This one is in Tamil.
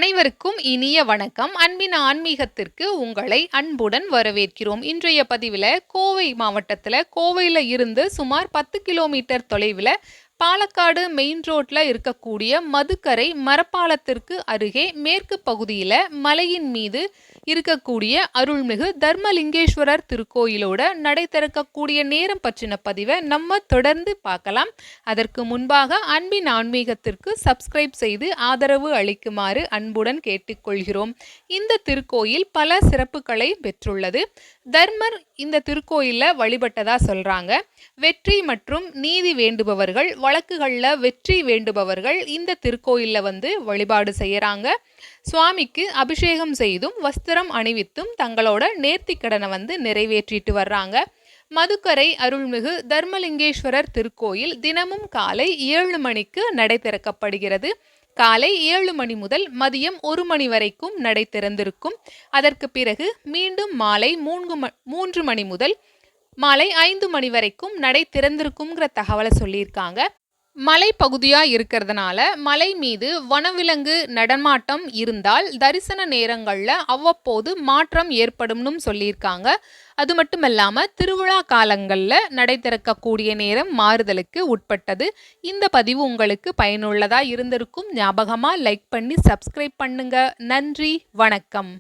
அனைவருக்கும் இனிய வணக்கம். அன்பின் ஆன்மீகத்திற்கு உங்களை அன்புடன் வரவேற்கிறோம். இன்றைய பதிவில் கோவை மாவட்டத்தில் கோவையில் இருந்து சுமார் 10 கிலோமீட்டர் தொலைவில் பாலக்காடு மெயின் ரோட்ல இருக்கக்கூடிய மதுக்கரை மரப்பாலத்திற்கு அருகே மேற்கு பகுதியில் மலையின் மீது இருக்கக்கூடிய அருள்மிகு தர்மலிங்கேஸ்வரர் திருக்கோயிலோட நடை திறக்கக்கூடிய நேரம் பற்றின பதிவை நம்ம தொடர்ந்து பார்க்கலாம். அதற்கு முன்பாக அன்பின் ஆன்மீகத்திற்கு சப்ஸ்கிரைப் செய்து ஆதரவு அளிக்குமாறு அன்புடன் கேட்டுக்கொள்கிறோம். இந்த திருக்கோயில் பல சிறப்புகளை பெற்றுள்ளது. தர்மர் இந்த திருக்கோயில வழிபட்டதா சொல்றாங்க. வெற்றி மற்றும் நீதி வேண்டுபவர்கள், வழக்குகள்ல வெற்றி வேண்டுபவர்கள் இந்த திருக்கோயில்ல வழிபாடு செய்யறாங்க. சுவாமிக்கு அபிஷேகம் செய்தும் வஸ்திரம் அணிவித்தும் தங்களோட நேர்த்தி கடனை நிறைவேற்றிட்டு வர்றாங்க. மதுக்கரை அருள்மிகு தர்மலிங்கேஸ்வரர் திருக்கோயில் தினமும் காலை 7 மணிக்கு நடை திறக்கப்படுகிறது. காலை 7 மணி முதல் மதியம் 1 மணி வரைக்கும் நடை திறந்திருக்கும். அதற்கு பிறகு மீண்டும் மாலை 3 மணி முதல் மாலை 5 மணி வரைக்கும் நடை திறந்திருக்குங்கிற தகவலை சொல்லியிருக்காங்க. மலை பகுதியாக இருக்கிறதுனால மலை மீது வனவிலங்கு நடமாட்டம் இருந்தால் தரிசன நேரங்களில் அவ்வப்போது மாற்றம் ஏற்படும்னு சொல்லியிருக்காங்க. அது மட்டும் இல்லாமல் திருவிழா காலங்களில் நடை திறக்கக்கூடிய நேரம் மாறுதலுக்கு உட்பட்டது. இந்த பதிவு உங்களுக்கு பயனுள்ளதாக இருந்திருக்கும். ஞாபகமாக லைக் பண்ணி சப்ஸ்கிரைப் பண்ணுங்க. நன்றி, வணக்கம்.